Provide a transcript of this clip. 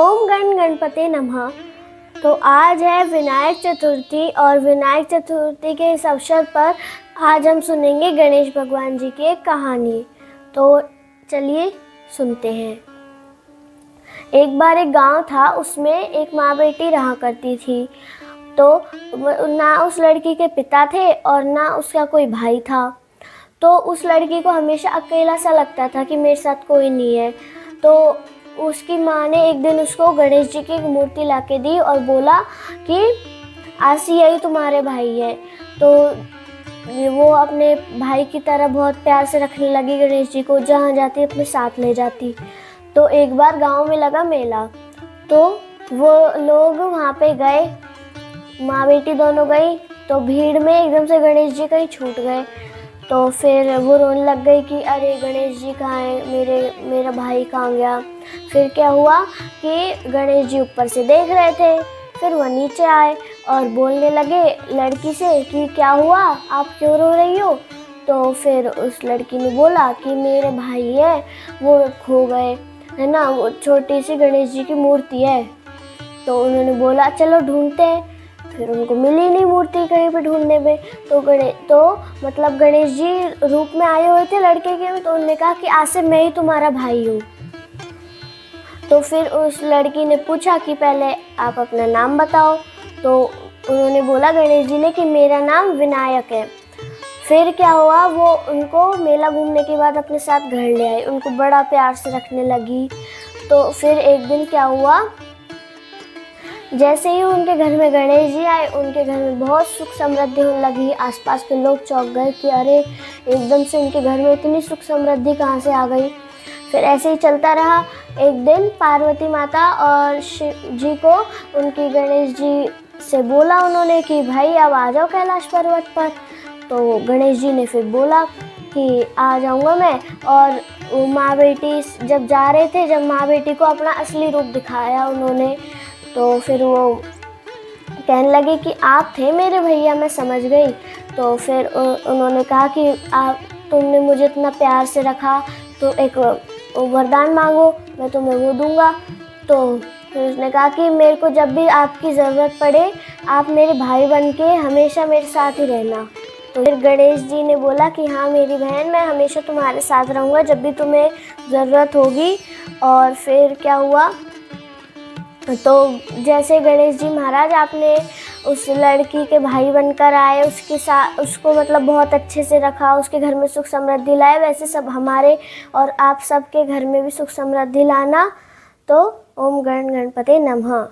ओम गण गणपते नमः। तो आज है विनायक चतुर्थी और विनायक चतुर्थी के इस अवसर पर आज हम सुनेंगे गणेश भगवान जी की एक कहानी। तो चलिए सुनते हैं। एक बार एक गांव था, उसमें एक माँ बेटी रहा करती थी। तो ना उस लड़की के पिता थे और ना उसका कोई भाई था। तो उस लड़की को हमेशा अकेला सा लगता था कि मेरे साथ कोई नहीं है। तो उसकी माँ ने एक दिन उसको गणेश जी की एक मूर्ति लाके दी और बोला कि आसी यही तुम्हारे भाई है। तो वो अपने भाई की तरह बहुत प्यार से रखने लगी गणेश जी को, जहाँ जाती अपने साथ ले जाती। तो एक बार गांव में लगा मेला, तो वो लोग वहाँ पे गए, माँ बेटी दोनों गई। तो भीड़ में एकदम से गणेश जी कहीं छूट गए। तो फिर वो रोने लग गई कि अरे गणेश जी कहाँ हैं, मेरा भाई कहाँ गया। फिर क्या हुआ कि गणेश जी ऊपर से देख रहे थे, फिर वो नीचे आए और बोलने लगे लड़की से कि क्या हुआ, आप क्यों रो रही हो। तो फिर उस लड़की ने बोला कि मेरे भाई है, वो खो गए, है ना, वो छोटी सी गणेश जी की मूर्ति है। तो उन्होंने बोला चलो ढूंढते हैं। फिर उनको मिली नहीं मूर्ति कहीं पे ढूंढने में। तो मतलब गणेश जी रूप में आए हुए थे लड़के के में। तो उन्होंने कहा कि आज से मैं ही तुम्हारा भाई हूँ। तो फिर उस लड़की ने पूछा कि पहले आप अपना नाम बताओ। तो उन्होंने बोला गणेश जी ने कि मेरा नाम विनायक है। फिर क्या हुआ, वो उनको मेला घूमने के बाद अपने साथ घर ले आए, उनको बड़ा प्यार से रखने लगी। तो फिर एक दिन क्या हुआ, जैसे ही उनके घर में गणेश जी आए, उनके घर में बहुत सुख समृद्धि होने लगी। आसपास के लोग चौंक गए कि अरे एकदम से उनके घर में इतनी सुख समृद्धि कहाँ से आ गई। फिर ऐसे ही चलता रहा। एक दिन पार्वती माता और शिव जी को उनकी गणेश जी से बोला उन्होंने कि भाई अब आ जाओ कैलाश पर्वत पर। तो गणेश जी ने फिर बोला कि आ जाऊँगा मैं। और वो माँ बेटी जब जा रहे थे, जब माँ बेटी को अपना असली रूप दिखाया उन्होंने, तो फिर वो कहने लगे कि आप थे मेरे भैया, मैं समझ गई। तो फिर उन्होंने कहा कि आप, तुमने मुझे इतना प्यार से रखा तो एक वरदान मांगो, मैं तुम्हें वो दूंगा। तो फिर उसने कहा कि मेरे को जब भी आपकी ज़रूरत पड़े, आप मेरे भाई बन के हमेशा मेरे साथ ही रहना। तो फिर गणेश जी ने बोला कि हाँ मेरी बहन, मैं हमेशा तुम्हारे साथ रहूँगा जब भी तुम्हें ज़रूरत होगी। और फिर क्या हुआ, तो जैसे गणेश जी महाराज आपने उस लड़की के भाई बनकर आए, उसके साथ उसको मतलब बहुत अच्छे से रखा, उसके घर में सुख समृद्धि लाए, वैसे सब हमारे और आप सबके घर में भी सुख समृद्धि लाना। तो ओम गण गणपते नमः।